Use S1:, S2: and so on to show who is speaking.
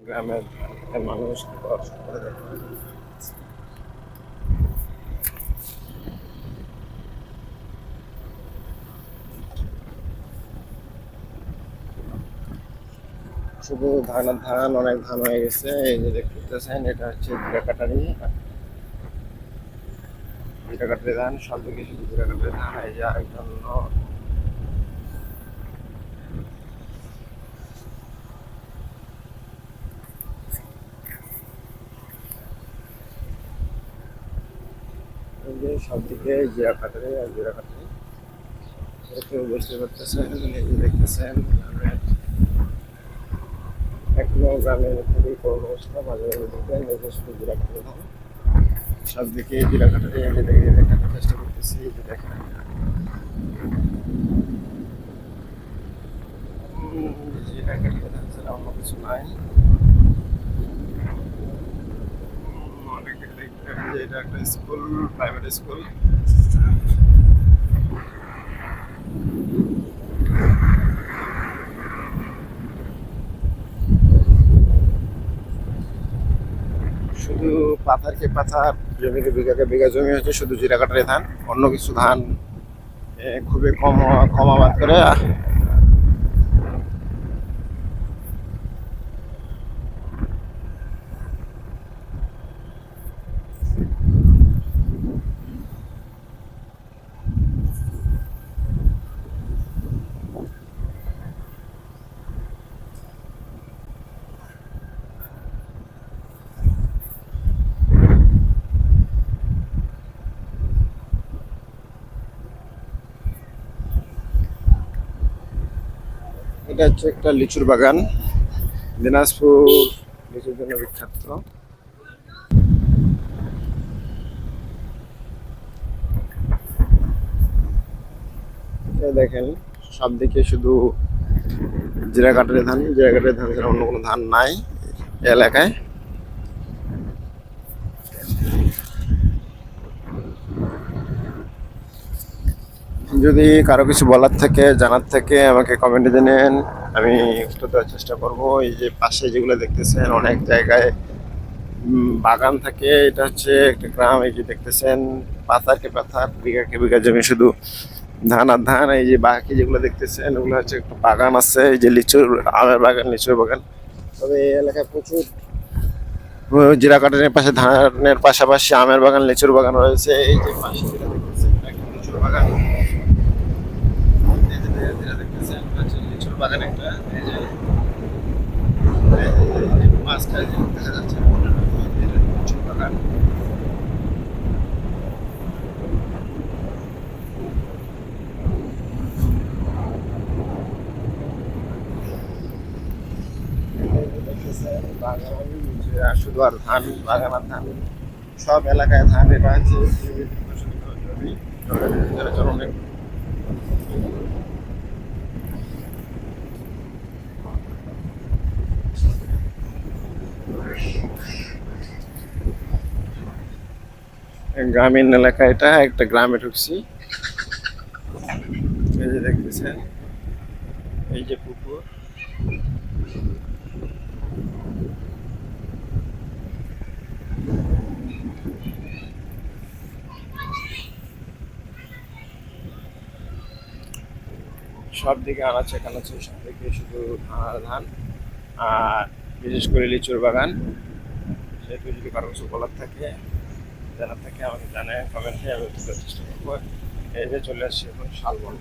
S1: গ্রামের মানুষ পড়াশোনা করে দেখে। শুধু ধান আর ধান, অনেক ধান হয়ে গেছে। এই যে দেখতেছেন, এটা হচ্ছে জিরা কাটারি ধান, সব দিকে শুধু জিরা কাটারি ধান। এই যে আরেকজন এই যে সব দিকে জিরা কাটারি আর জিরা কাটারি। কেউ বুঝতে পারতেছেন, এই যে দেখতেছেন এখনো গ্রামের খুবই করুণ অবস্থা। মাঝে মাঝে দেখবেন এই যে শুধু জিরা কাটারি ধান, সব দিকে জিরা কাটারি। এই যে দেখানোর চেষ্টা করতেছি, এই যে দেখেন জিরা কাটারি ধান ছাড়া অন্য কিছু নাই। অনেকে দেখবেন যে এটা একটা স্কুল, প্রাইভেট স্কুল। শুধু পাথারকে পাথার, জমিকে বিঘাকে বিঘা জমি হচ্ছে শুধু জিরা কাটারি ধান, অন্য কিছু ধান খুবই কম আবাদ করে। এটা হচ্ছে একটা লিচুর বাগান। দিনাজপুর লিচুর জন্য বিখ্যাত। দেখেন সব দিকে শুধু জিরা কাটারি ধান, জিরা কাটারি ধান ছাড়া অন্য কোনো ধান নাই এলাকায়। যদি কারো কিছু বলার থেকে, জানার থেকে আমাকে কমেন্টে জানেন, আমি উত্তর দেওয়ার চেষ্টা করব। এই যে পাশে যেগুলো দেখতেছেন অনেক জায়গায় বাগান থাকে। এটা হচ্ছে একটা গ্রাম। এই যে দেখতেছেন পাথারকে পাথার, বিঘাকে বিঘা জমি শুধু ধান আর ধান। এই যে বাকি যেগুলো দেখতেছেন ওগুলো হচ্ছে একটা বাগান আছে, এই যে লিচুর, আমের বাগান, লিচুর বাগান। তবে এই এলাকায় প্রচুর জিরা কাটানের পাশে ধানের পাশাপাশি আমের বাগান, লিচুর বাগান রয়েছে। এই যে পাশে যেটা দেখতেছেন এটা একটা লিচুর বাগান। এই যে যেটা দেখতেছেন এটা হচ্ছে লিচুর বাগান একটা। এই যে মাঝখানে যে দেখা যাচ্ছে এটা লিচুর বাগান। বাগান যে শুধু আর ধান, বাগান আর ধান, সব এলাকায় ধান। এটা হচ্ছে জমি, অনেক গ্রামীণ এলাকা। এটা একটা গ্রামে ঢুকছি। এই যে দেখতেছেন এই যে পুকুর, সব দিকে আনাচে কানাচে, সব দিকে শুধু ধান আর ধান। আর বিশেষ করে লিচুর বাগান। সেহেতু যদি কারো কিছু বলার থাকে, জানার থাকে, আমাকে জানায় কমেন্টে, আমি চেষ্টা করবো। এই যে চলে আসছি এখন শালবন।